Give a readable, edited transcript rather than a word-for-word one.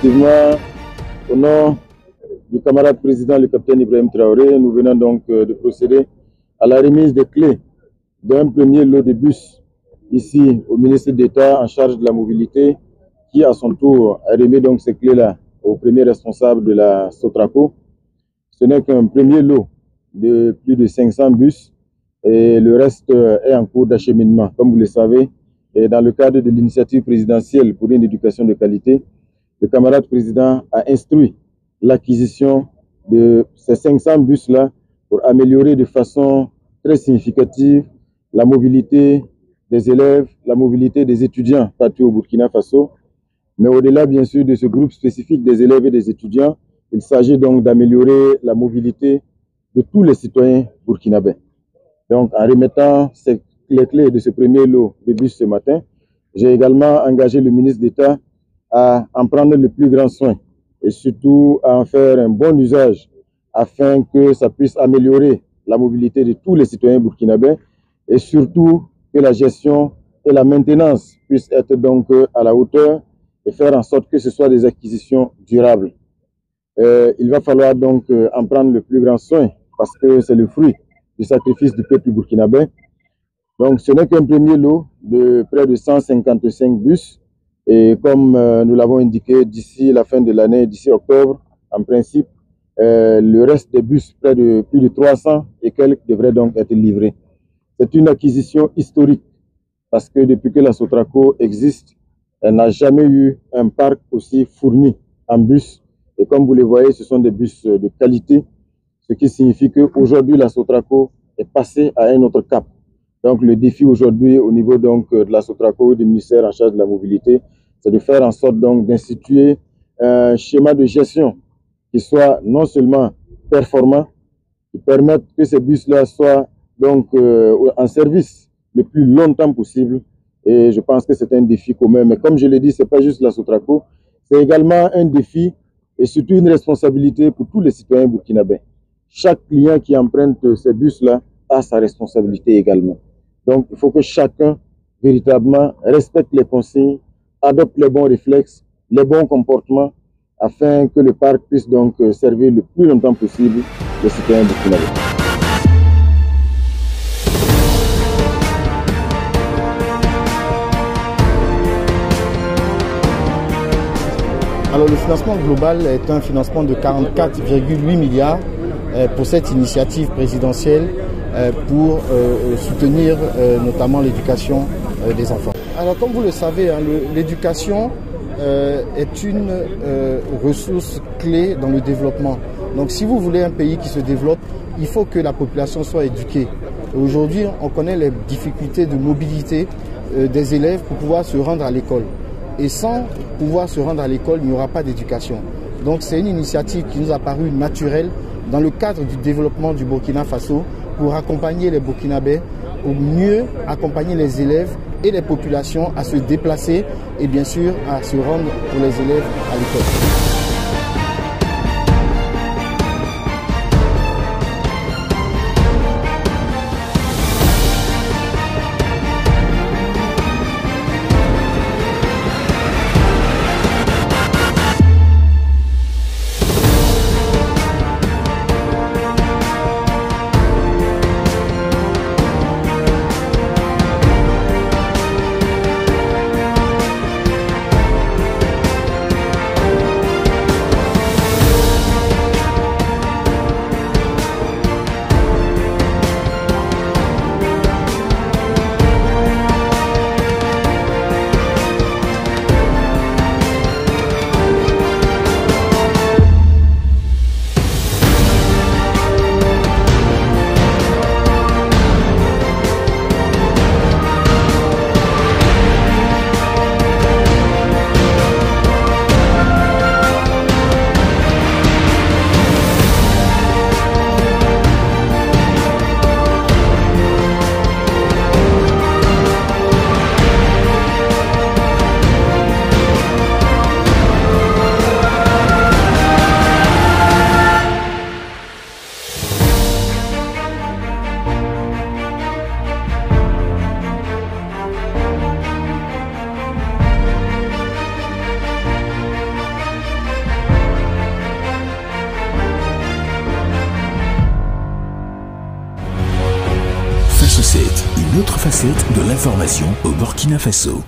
effectivement, au nom du camarade président, le capitaine Ibrahim Traoré, nous venons donc de procéder à la remise des clés d'un premier lot de bus ici au ministre d'État en charge de la mobilité, qui à son tour a remis donc ces clés-là au premier responsable de la Sotraco. Ce n'est qu'un premier lot de plus de 500 bus et le reste est en cours d'acheminement. Comme vous le savez, et dans le cadre de l'initiative présidentielle pour une éducation de qualité, le camarade président a instruit l'acquisition de ces 500 bus-là pour améliorer de façon très significative la mobilité des élèves, la mobilité des étudiants partout au Burkina Faso. Mais au-delà, bien sûr, de ce groupe spécifique des élèves et des étudiants, il s'agit donc d'améliorer la mobilité de tous les citoyens burkinabés. Donc, en remettant les clés de ce premier lot de bus ce matin, j'ai également engagé le ministre d'État à en prendre le plus grand soin et surtout à en faire un bon usage afin que ça puisse améliorer la mobilité de tous les citoyens burkinabés et surtout que la gestion et la maintenance puissent être donc à la hauteur et faire en sorte que ce soit des acquisitions durables. Il va falloir donc en prendre le plus grand soin parce que c'est le fruit du sacrifice du peuple burkinabé. Donc ce n'est qu'un premier lot de près de 155 bus et comme nous l'avons indiqué, d'ici la fin de l'année, d'ici octobre, en principe, le reste des bus, près de plus de 300 et quelques, devraient donc être livrés. C'est une acquisition historique parce que depuis que la Sotraco existe, elle n'a jamais eu un parc aussi fourni en bus. Et comme vous le voyez, ce sont des bus de qualité, ce qui signifie qu'aujourd'hui, la Sotraco est passée à un autre cap. Donc le défi aujourd'hui au niveau donc, de la Sotraco, du ministère en charge de la mobilité, c'est de faire en sorte donc d'instituer un schéma de gestion qui soit non seulement performant, qui permette que ces bus-là soient donc en service le plus longtemps possible. Et je pense que c'est un défi commun. Mais comme je l'ai dit, ce n'est pas juste la Sotraco, c'est également un défi et surtout une responsabilité pour tous les citoyens burkinabés. Chaque client qui emprunte ces bus-là a sa responsabilité également. Donc, il faut que chacun, véritablement, respecte les consignes, adopte les bons réflexes, les bons comportements, afin que le parc puisse donc servir le plus longtemps possible les citoyens burkinabés. Alors, le financement global est un financement de 44,8 milliards pour cette initiative présidentielle pour soutenir notamment l'éducation des enfants. Alors comme vous le savez, hein, l'éducation est une ressource clé dans le développement. Donc si vous voulez un pays qui se développe, il faut que la population soit éduquée. Aujourd'hui, on connaît les difficultés de mobilité des élèves pour pouvoir se rendre à l'école. Et sans pouvoir se rendre à l'école, il n'y aura pas d'éducation. Donc c'est une initiative qui nous a paru naturelle dans le cadre du développement du Burkina Faso pour accompagner les Burkinabés, au mieux accompagner les élèves et les populations à se déplacer et bien sûr à se rendre pour les élèves à l'école. autre facette de l'information au Burkina Faso.